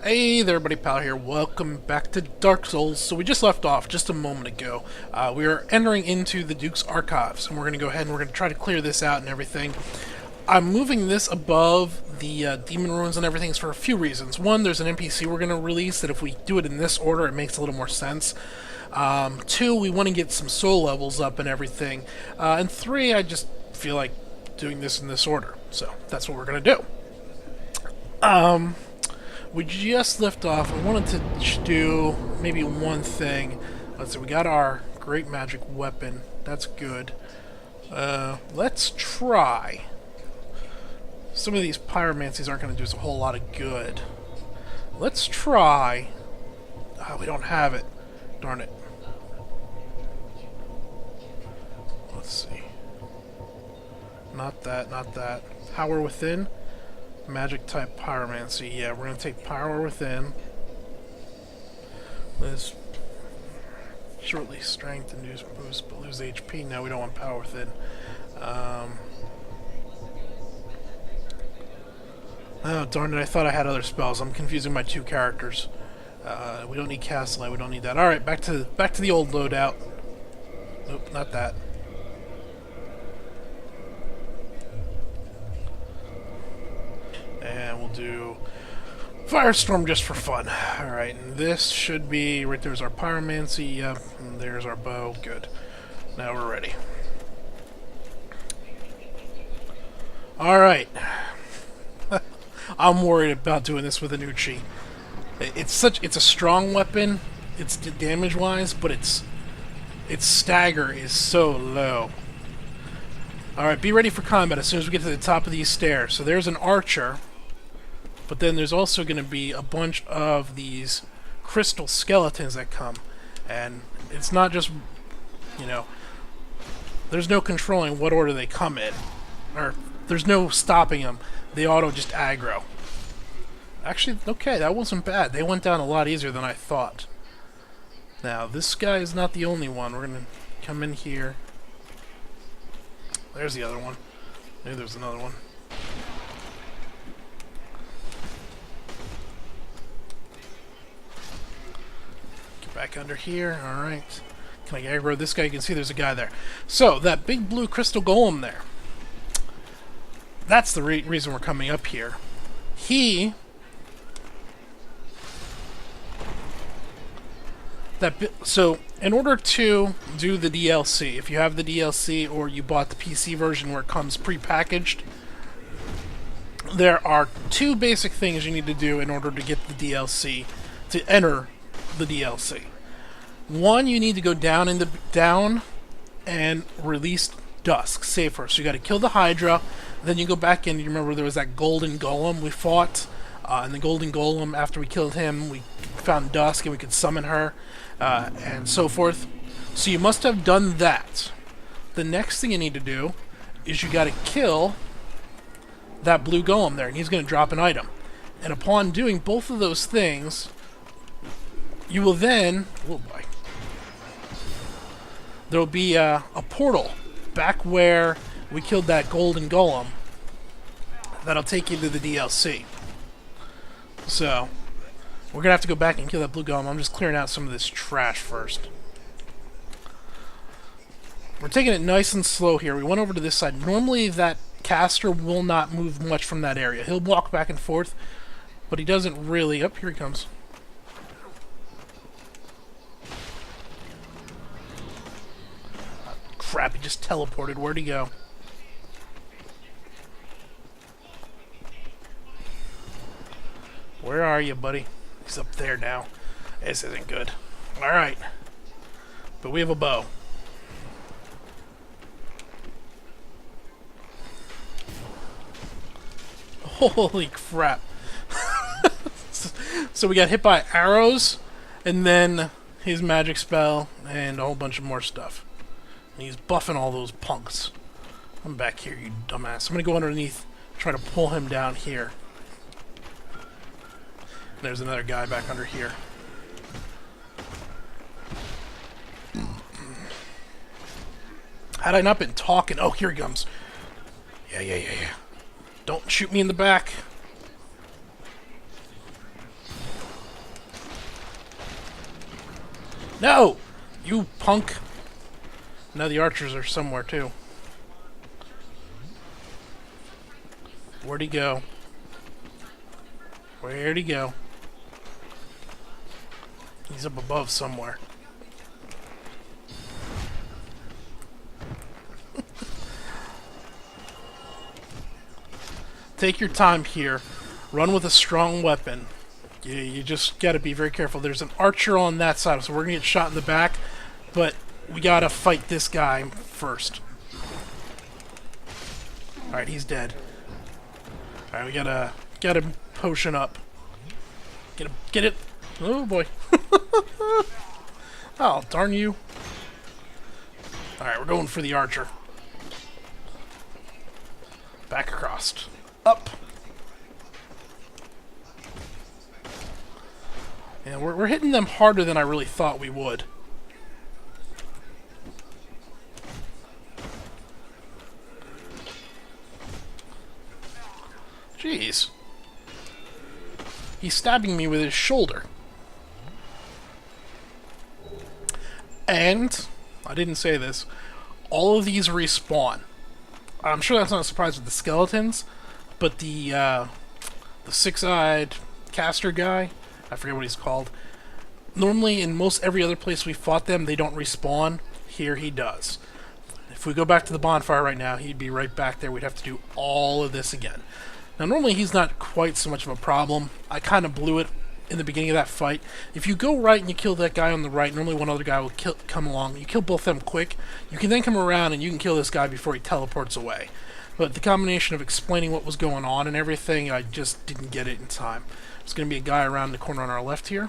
Hey there, buddy pal here. Welcome back to Dark Souls. So we just left off just a moment ago. We are entering into the Duke's Archives, and we're going to go ahead and we're going to try to clear this out and everything. I'm moving this above the Demon Ruins and everything for a few reasons. One, there's an NPC we're going to release that if we do it in this order, it makes a little more sense. Two, we want to get some soul levels up and everything. And three, I just feel like doing this in this order. So that's what we're going to do. We just left off. I wanted to do maybe one thing. Let's see, we got our great magic weapon. That's good. Let's try. Some of these pyromancies aren't going to do us a whole lot of good. Let's try. Oh, we don't have it. Darn it. Let's see. Not that, not that. Power Within. Magic type pyromancy. Yeah, we're gonna take Power Within. Let's shortly strength induce boost but lose HP. No, we don't want Power Within. Oh darn it, I thought I had other spells. I'm confusing my two characters. We don't need Castellite, we don't need that. Alright, back to the old loadout. Nope, not that. And we'll do Firestorm just for fun. Alright, and this should be... Right there's our Pyromancy, yep, and there's our bow. Good. Now we're ready. Alright. I'm worried about doing this with Anuchi. It's a strong weapon, it's damage-wise, but its stagger is so low. Alright, be ready for combat as soon as we get to the top of these stairs. So there's an archer. But then there's also going to be a bunch of these crystal skeletons that come. And it's not just, you know, there's no controlling what order they come in. Or there's no stopping them. They auto just aggro. Actually, okay, that wasn't bad. They went down a lot easier than I thought. Now, this guy is not the only one. We're going to come in here. There's the other one. Maybe there's another one. Back under here, alright. Can I aggro this guy? You can see there's a guy there. So, that big blue crystal golem there. That's the reason we're coming up here. So, in order to do the DLC, if you have the DLC or you bought the PC version where it comes pre-packaged, there are two basic things you need to do in order to get the DLC, to enter the DLC. One, you need to go down and release Dusk, save first. So you got to kill the Hydra, then you go back in. You remember there was that golden golem we fought, and the golden golem, after we killed him, we found Dusk and we could summon her, and so forth. So you must have done that. The next thing you need to do is you got to kill that blue golem there, and he's going to drop an item. And upon doing both of those things, you will then... Oh boy. There will be a portal back where we killed that golden golem that'll take you to the DLC. So, we're going to have to go back and kill that blue golem. I'm just clearing out some of this trash first. We're taking it nice and slow here. We went over to this side. Normally that caster will not move much from that area. He'll walk back and forth, but he doesn't really... Oh, here he comes. Crap, he just teleported. Where'd he go? Where are you, buddy? He's up there now. This isn't good. Alright. But we have a bow. Holy crap. So we got hit by arrows, and then his magic spell, and a whole bunch of more stuff. And he's buffing all those punks. I'm back here, you dumbass. I'm gonna go underneath, try to pull him down here. There's another guy back under here. Had I not been talking... Oh, here he comes. Yeah. Don't shoot me in the back. No! You punk! Now the archers are somewhere, too. Where'd he go? Where'd he go? He's up above somewhere. Take your time here. Run with a strong weapon. You just gotta be very careful. There's an archer on that side, so we're gonna get shot in the back, but we gotta fight this guy first. Alright, he's dead. Alright, we gotta potion up. Get it. Oh boy. Oh, darn you. Alright, we're going for the archer. Back across. Up. And we're hitting them harder than I really thought we would. Jeez. He's stabbing me with his shoulder. And, I didn't say this, all of these respawn. I'm sure that's not a surprise with the skeletons, but the six-eyed caster guy, I forget what he's called. Normally, in most every other place we fought them, they don't respawn. Here he does. If we go back to the bonfire right now, he'd be right back there. We'd have to do all of this again. Now, normally he's not quite so much of a problem. I kind of blew it in the beginning of that fight. If you go right and you kill that guy on the right, normally one other guy will come along. You kill both of them quick. You can then come around and you can kill this guy before he teleports away. But the combination of explaining what was going on and everything, I just didn't get it in time. There's going to be a guy around the corner on our left here.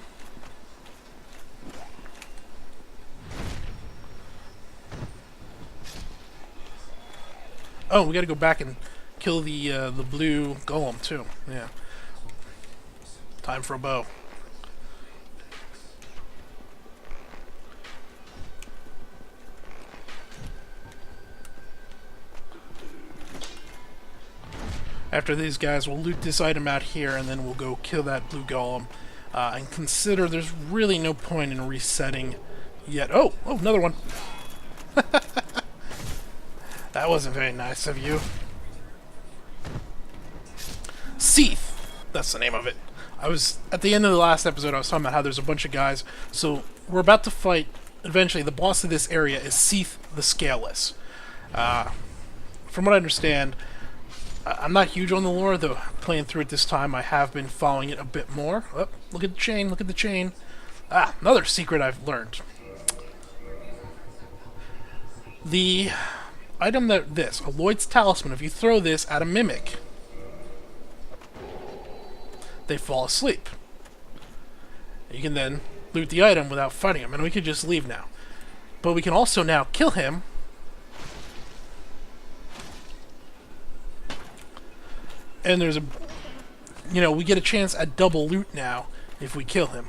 Oh, we got to go back and kill the blue golem too. Yeah. Time for a bow. After these guys, we'll loot this item out here, and then we'll go kill that blue golem. And consider there's really no point in resetting yet. Oh, another one. That wasn't very nice of you. Seath! That's the name of it. I was, at the end of the last episode, I was talking about how there's a bunch of guys. So, we're about to fight, eventually, the boss of this area is Seath the Scaleless. From what I understand, I'm not huge on the lore, though playing through it this time, I have been following it a bit more. Oh, look at the chain, look at the chain. Ah, another secret I've learned. The item a Lloyd's Talisman, if you throw this at a mimic, they fall asleep. You can then loot the item without fighting him, and we could just leave now. But we can also now kill him. And there's a... You know, we get a chance at double loot now if we kill him.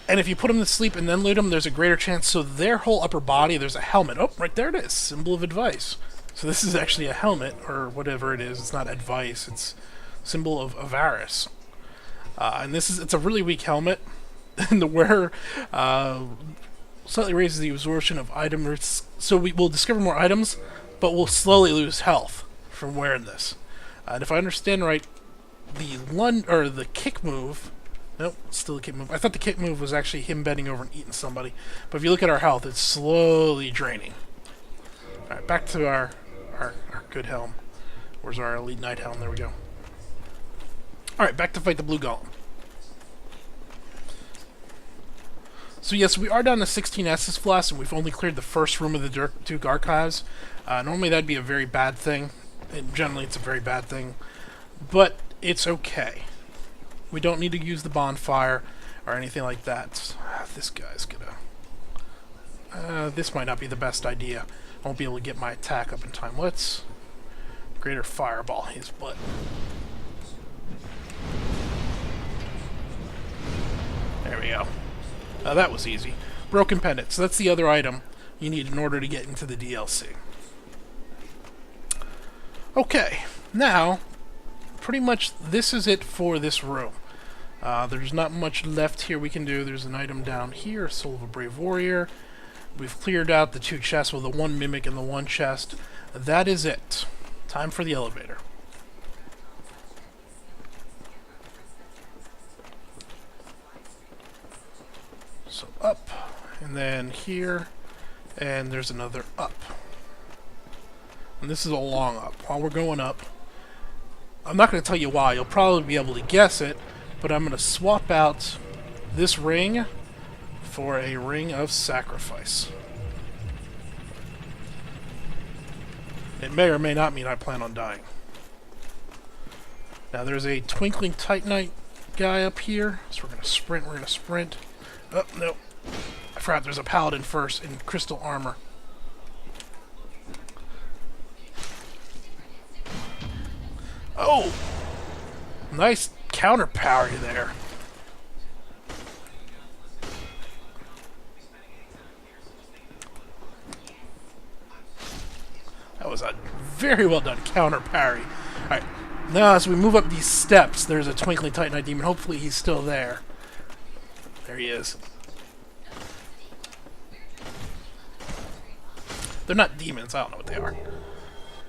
And if you put him to sleep and then loot him, there's a greater chance. So their whole upper body, there's a helmet. Oh, right there it is. Symbol of advice. So this is actually a helmet, or whatever it is. It's not advice. It's symbol of avarice. And it's a really weak helmet. And the wearer slightly raises the absorption of item risks. So we will discover more items, but we'll slowly lose health from wearing this. And if I understand right, the kick move... Nope, still a kick move. I thought the kick move was actually him bending over and eating somebody. But if you look at our health, it's slowly draining. Alright, back to our good helm. Where's our elite knight helm? There we go. Alright, back to fight the blue golem. So yes, we are down to 16 Estus Flasks, and we've only cleared the first room of the Duke Archives. Normally that'd be a very bad thing. And generally it's a very bad thing. But it's okay. We don't need to use the bonfire or anything like that. This guy's gonna... this might not be the best idea. I won't be able to get my attack up in time. Let's... Greater Fireball his butt. There we go. That was easy. Broken Pendant. So that's the other item you need in order to get into the DLC. Okay. Now, pretty much this is it for this room. There's not much left here we can do. There's an item down here, Soul of a Brave Warrior. We've cleared out the 2 chests, well, the 1 mimic and the 1 chest. That is it. Time for the elevator. So up, and then here, and there's another up. And this is a long up. While we're going up, I'm not going to tell you why. You'll probably be able to guess it, but I'm going to swap out this ring for a ring of sacrifice. It may or may not mean I plan on dying. Now there's a Twinkling Titanite guy up here, so we're going to sprint, Oh, no. I forgot there's a paladin first in crystal armor. Oh! Nice counter parry there. That was a very well done counter parry. Alright, now as we move up these steps, there's a Twinkling Titanite demon. Hopefully he's still there. There he is. They're not demons, I don't know what they are.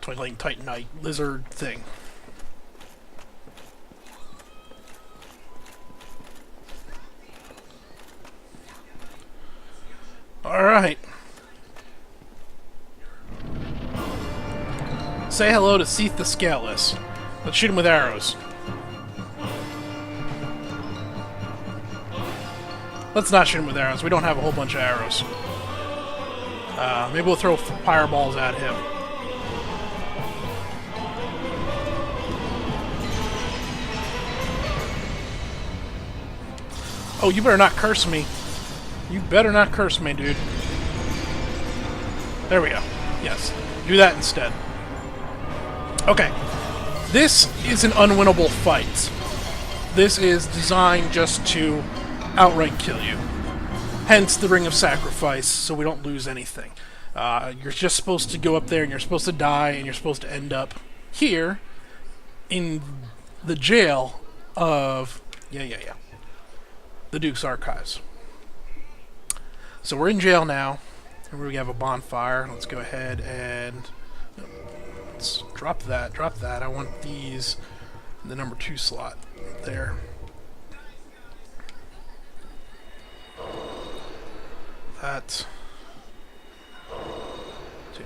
Twinkling Titanite lizard thing. Alright. Say hello to Seath the Scaleless. Let's shoot him with arrows. Let's not shoot him with arrows. We don't have a whole bunch of arrows. Maybe we'll throw fireballs at him. Oh, you better not curse me. You better not curse me, dude. There we go. Yes. Do that instead. Okay. This is an unwinnable fight. This is designed just to outright kill you. Hence the Ring of Sacrifice, so we don't lose anything. You're just supposed to go up there and you're supposed to die and you're supposed to end up here in the jail of... the Duke's Archives. So we're in jail now. And we have a bonfire. Let's go ahead and... Let's drop that. I want these in the number 2 slot there. That. 2.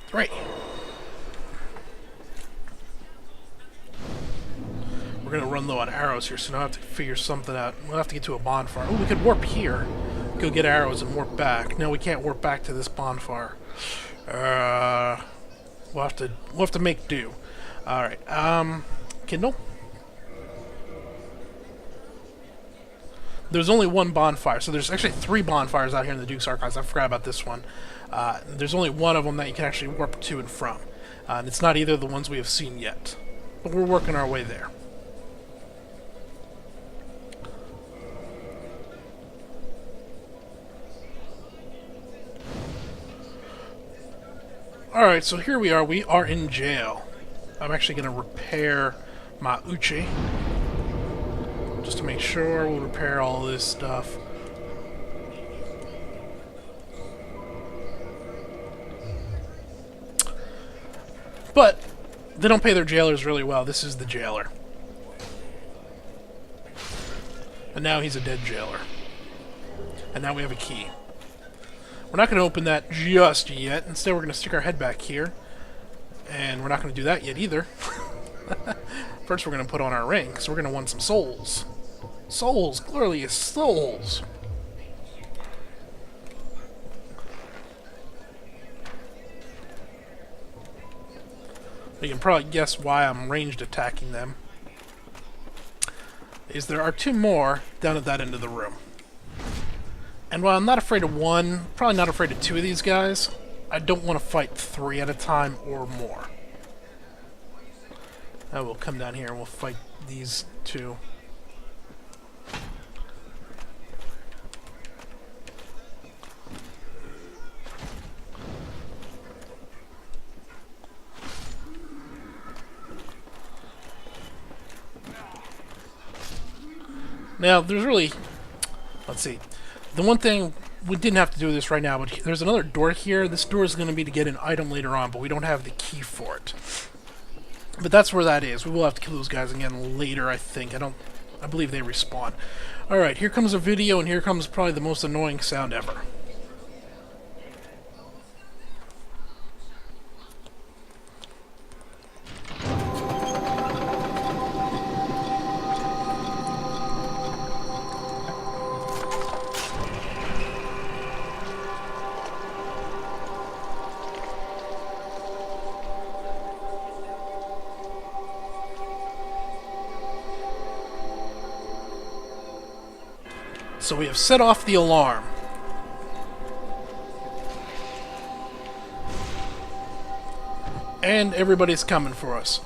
3. We're gonna run low on arrows here, so now I have to figure something out. We'll have to get to a bonfire. Oh, we could warp here. Go get arrows and warp back. No, we can't warp back to this bonfire. We'll have to make do. Alright, Kindle? There's only 1 bonfire, so there's actually 3 bonfires out here in the Duke's Archives. I forgot about this one. There's only one of them that you can actually warp to and from. And it's not either of the ones we have seen yet. But we're working our way there. Alright, so here we are. We are in jail. I'm actually going to repair my Uchi. Just to make sure we'll repair all this stuff. But they don't pay their jailers really well. This is the jailer. And now he's a dead jailer. And now we have a key. We're not going to open that just yet. Instead, we're going to stick our head back here. And we're not going to do that yet either. First, we're going to put on our ring, because we're going to want some souls. Souls! Glorious souls! You can probably guess why I'm ranged attacking them. Is there are 2 more down at that end of the room. And while I'm not afraid of 1, probably not afraid of 2 of these guys, I don't want to fight 3 at a time or more. Now we'll come down here and we'll fight these 2. Now, there's really... Let's see. The one thing... We didn't have to do this right now, but there's another door here. This door is going to be to get an item later on, but we don't have the key for it. But that's where that is. We will have to kill those guys again later, I think. I believe they respawn. Alright, here comes a video, and here comes probably the most annoying sound ever. So we have set off the alarm. And everybody's coming for us.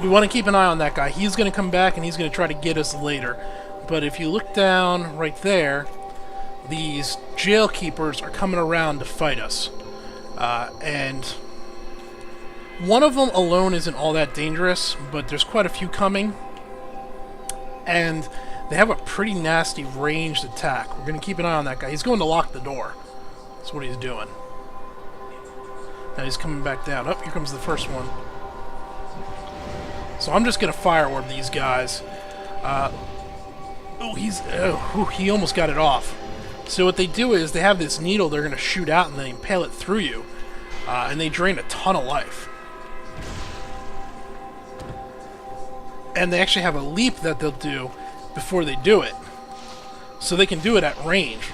We want to keep an eye on that guy. He's going to come back and he's going to try to get us later. But if you look down right there, these jail keepers are coming around to fight us. And one of them alone isn't all that dangerous, but there's quite a few coming. And they have a pretty nasty ranged attack. We're going to keep an eye on that guy. He's going to lock the door. That's what he's doing. Now he's coming back down. Oh, here comes the first one. So I'm just going to fire orb these guys. He almost got it off. So what they do is they have this needle they're going to shoot out and they impale it through you. And they drain a ton of life. And they actually have a leap that they'll do before they do it. So they can do it at range.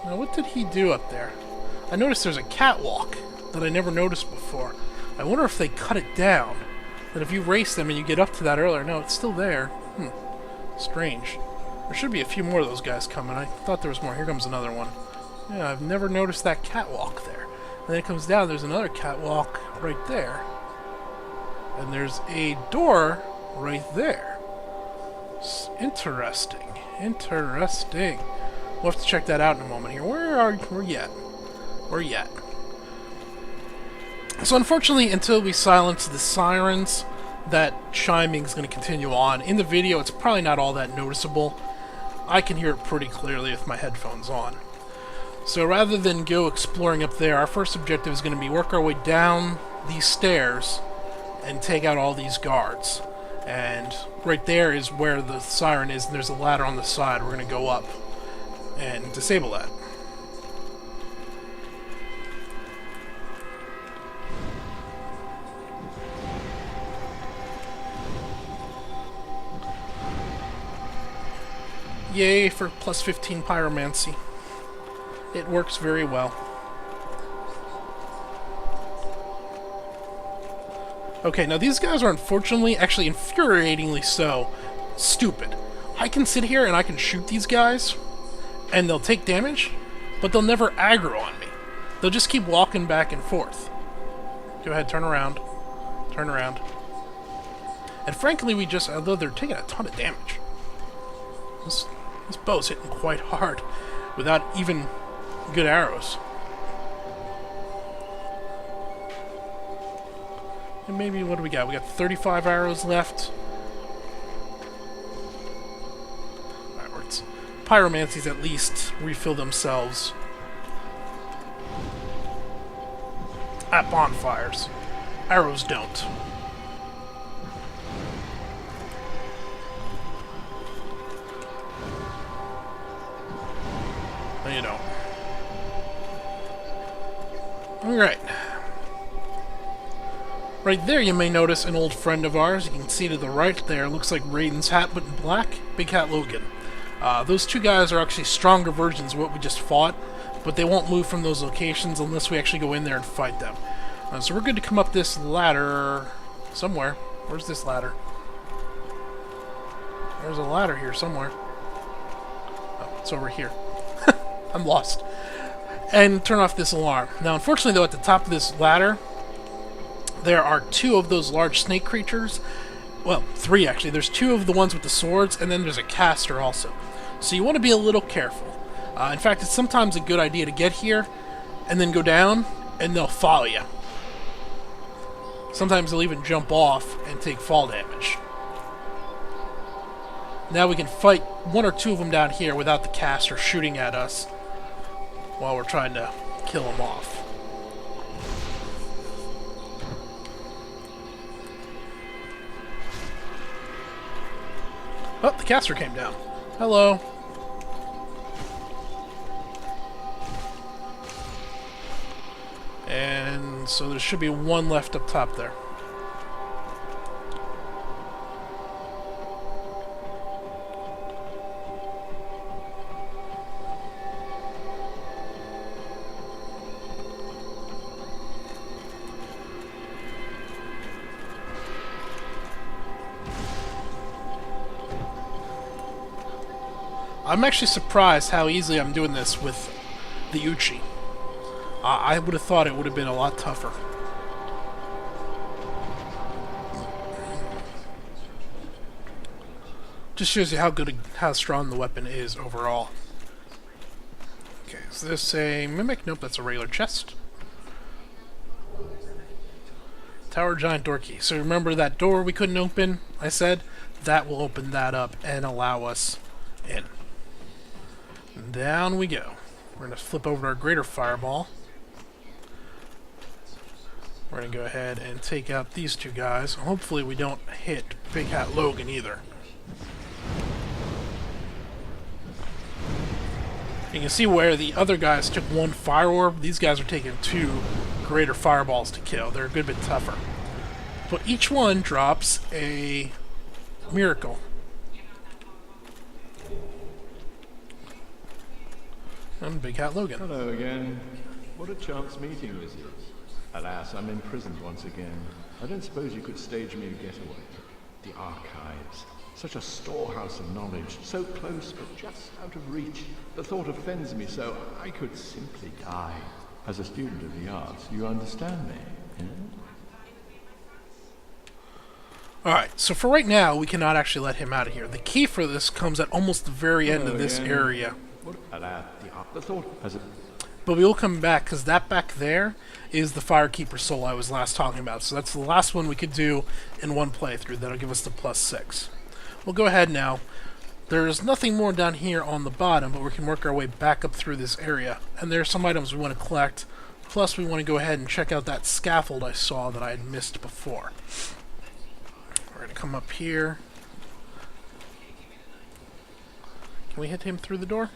Now what did he do up there? I noticed there's a catwalk that I never noticed before. I wonder if they cut it down. That if you race them and you get up to that earlier... No, it's still there. Strange. There should be a few more of those guys coming. I thought there was more. Here comes another one. Yeah, I've never noticed that catwalk there. And then it comes down, there's another catwalk right there. And there's a door right there. Interesting. Interesting. We'll have to check that out in a moment here. Where you at? Where you at? So unfortunately, until we silence the sirens, that chiming is going to continue on. In the video, it's probably not all that noticeable. I can hear it pretty clearly with my headphones on. So rather than go exploring up there, our first objective is going to be work our way down these stairs and take out all these guards. And right there is where the siren is, and there's a ladder on the side. We're going to go up and disable that. Yay for plus 15 pyromancy. It works very well. Okay, now these guys are unfortunately, actually infuriatingly so, stupid. I can sit here and I can shoot these guys, and they'll take damage, but they'll never aggro on me. They'll just keep walking back and forth. Go ahead, turn around. Turn around. And frankly, although they're taking a ton of damage. This bow's hitting quite hard without even good arrows. And maybe, what do we got? We got 35 arrows left. Backwards. Pyromancies at least refill themselves at bonfires. Arrows don't. You know. Alright. Right there you may notice an old friend of ours. You can see to the right there, looks like Raiden's hat but in black. Big Hat Logan. Those two guys are actually stronger versions of what we just fought, but they won't move from those locations unless we actually go in there and fight them. So we're good to come up this ladder somewhere. Where's this ladder? There's a ladder here somewhere. Oh, it's over here. I'm lost. And turn off this alarm. Now, unfortunately, though, at the top of this ladder, there are two of those large snake creatures, Well, three actually. There's two of the ones with the swords, and then there's a caster also. So you want to be a little careful. In fact, it's sometimes a good idea to get here, and then go down, and they'll follow you. Sometimes they'll even jump off and take fall damage. Now we can fight one or two of them down here without the caster shooting at us while we're trying to kill them off. Oh, the caster came down. Hello. And so there should be one left up top there. I'm actually surprised how easily I'm doing this with the Uchi. I would have thought it would have been a lot tougher. Just shows you how strong the weapon is overall. Okay, is this a mimic? Nope, that's a regular chest. Tower giant door key. So remember that door we couldn't open? I said that will open that up and allow us in. And down we go. We're going to flip over to our greater fireball. We're going to go ahead and take out these two guys. Hopefully we don't hit Big Hat Logan either. You can see where the other guys took one fire orb. These guys are taking two greater fireballs to kill. They're a good bit tougher. But each one drops a miracle. And Big Hat Logan. Hello again. What a chance meeting this is. Alas, I'm imprisoned once again. I don't suppose you could stage me a getaway. The archives. Such a storehouse of knowledge. So close, but just out of reach. The thought offends me so. I could simply die. As a student of the arts, you understand me? Yeah? Alright, so for right now, we cannot actually let him out of here. The key for this comes at almost the very end of this area. The thought has it. But we will come back, because that back there is the Firekeeper soul I was last talking about. So that's the last one we could do in one playthrough. That'll give us the +6. We'll go ahead now. There's nothing more down here on the bottom, but we can work our way back up through this area. And there are some items we want to collect. Plus, we want to go ahead and check out that scaffold I saw that I had missed before. We're going to come up here. Can we hit him through the door?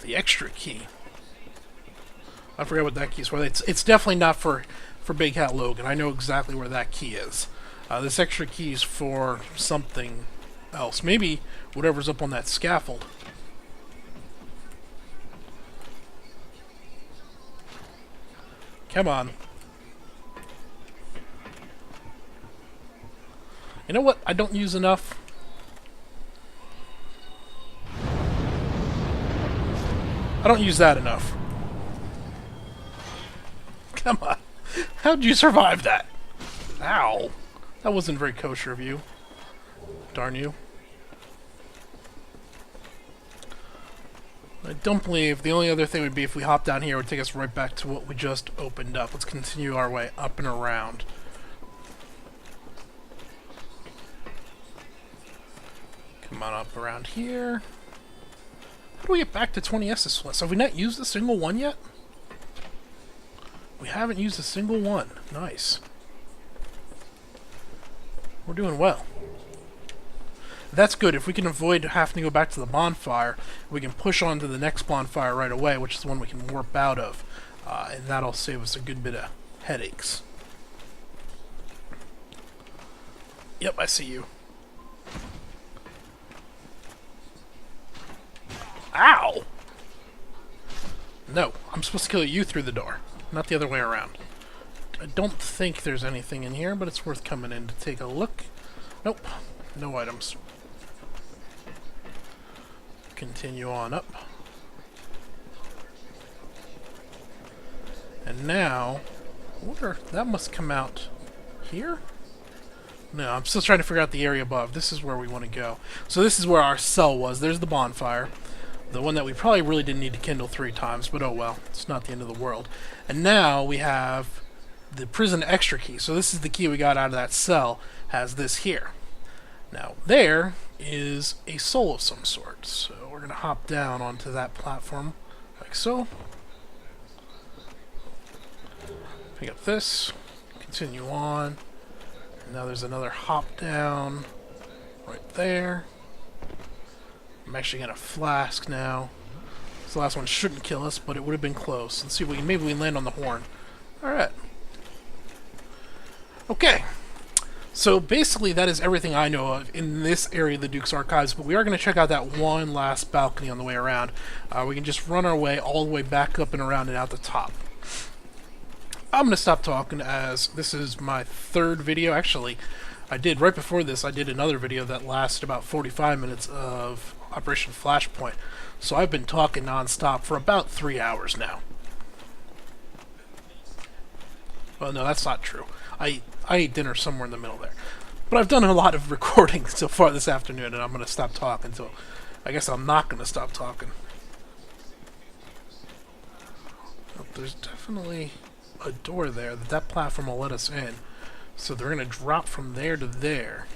The extra key. I forget what that key is for. It's definitely not for Big Hat Logan. I know exactly where that key is. This extra key is for something else. Maybe whatever's up on that scaffold. Come on. You know what? I don't use enough. I don't use that enough. Come on. How'd you survive that? Ow. That wasn't very kosher of you. Darn you. I don't believe the only other thing would be if we hop down here, it would take us right back to what we just opened up. Let's continue our way up and around. Come on up around here. How do we get back to 20S this? Have we not used a single one yet? We haven't used a single one. Nice. We're doing well. That's good. If we can avoid having to go back to the bonfire, we can push on to the next bonfire right away, which is the one we can warp out of. And that'll save us a good bit of headaches. Yep, I see you. Ow! No, I'm supposed to kill you through the door, not the other way around. I don't think there's anything in here, but it's worth coming in to take a look. Nope, no items. Continue on up. And now, that must come out here? No, I'm still trying to figure out the area above. This is where we want to go. So this is where our cell was. There's the bonfire. The one that we probably really didn't need to kindle 3 times, but oh well. It's not the end of the world. And now we have the prison extra key. So this is the key we got out of that cell. Has this here. Now, there is a soul of some sort. So we're going to hop down onto that platform, like so. Pick up this. Continue on. Now there's another hop down right there. I'm actually going to flask now. This last one shouldn't kill us, but it would have been close. Let's see if we can, maybe we can land on the horn. Alright. Okay. So basically that is everything I know of in this area of the Duke's Archives, but we are going to check out that one last balcony on the way around. We can just run our way all the way back up and around and out the top. I'm going to stop talking as this is my 3rd video. Actually, I did, right before this, I did another video that lasted about 45 minutes of Operation Flashpoint. So I've been talking non-stop for about 3 hours now. Well, no, that's not true. I ate dinner somewhere in the middle there. But I've done a lot of recording so far this afternoon, and I'm going to stop talking, so I guess I'm not going to stop talking. Oh, there's definitely a door there that platform will let us in. So they're going to drop from there to there.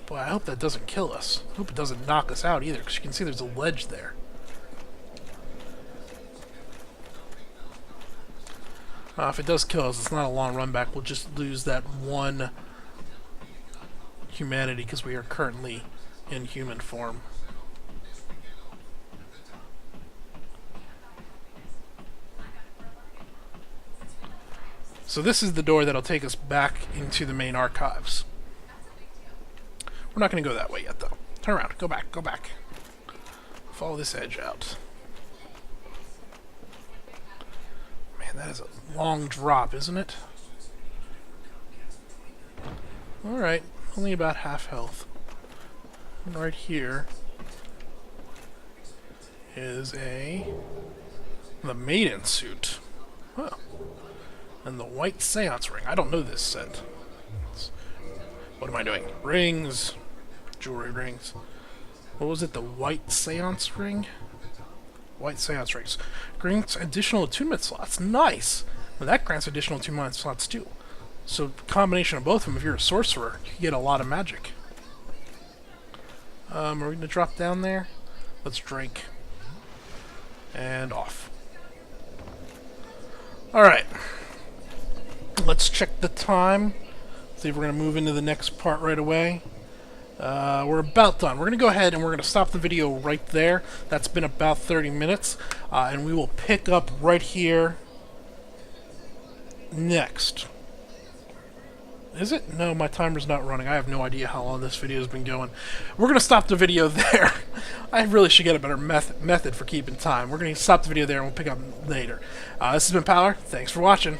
Boy, I hope that doesn't kill us. I hope it doesn't knock us out either, because you can see there's a ledge there. If it does kill us, it's not a long run back. We'll just lose that 1 humanity because we are currently in human form. So this is the door that'll take us back into the main archives. We're not going to go that way yet, though. Turn around. Go back. Go back. Follow this edge out. Man, that is a long drop, isn't it? Alright. Only about half health. And right here is the maiden suit. Huh. And the white seance ring. I don't know this set. What am I doing? Rings. Jewelry rings. What was it? The white seance ring? White seance rings. Grants additional attunement slots. Nice! Well, that grants additional attunement slots too. So, combination of both of them, if you're a sorcerer, you can get a lot of magic. Are we going to drop down there? Let's drink. And off. Alright. Let's check the time. See if we're going to move into the next part right away. We're about done. We're going to go ahead and we're going to stop the video right there. That's been about 30 minutes. And we will pick up right here next. Is it? No, my timer's not running. I have no idea how long this video has been going. We're going to stop the video there. I really should get a better method for keeping time. We're going to stop the video there and we'll pick up later. This has been Power. Thanks for watching.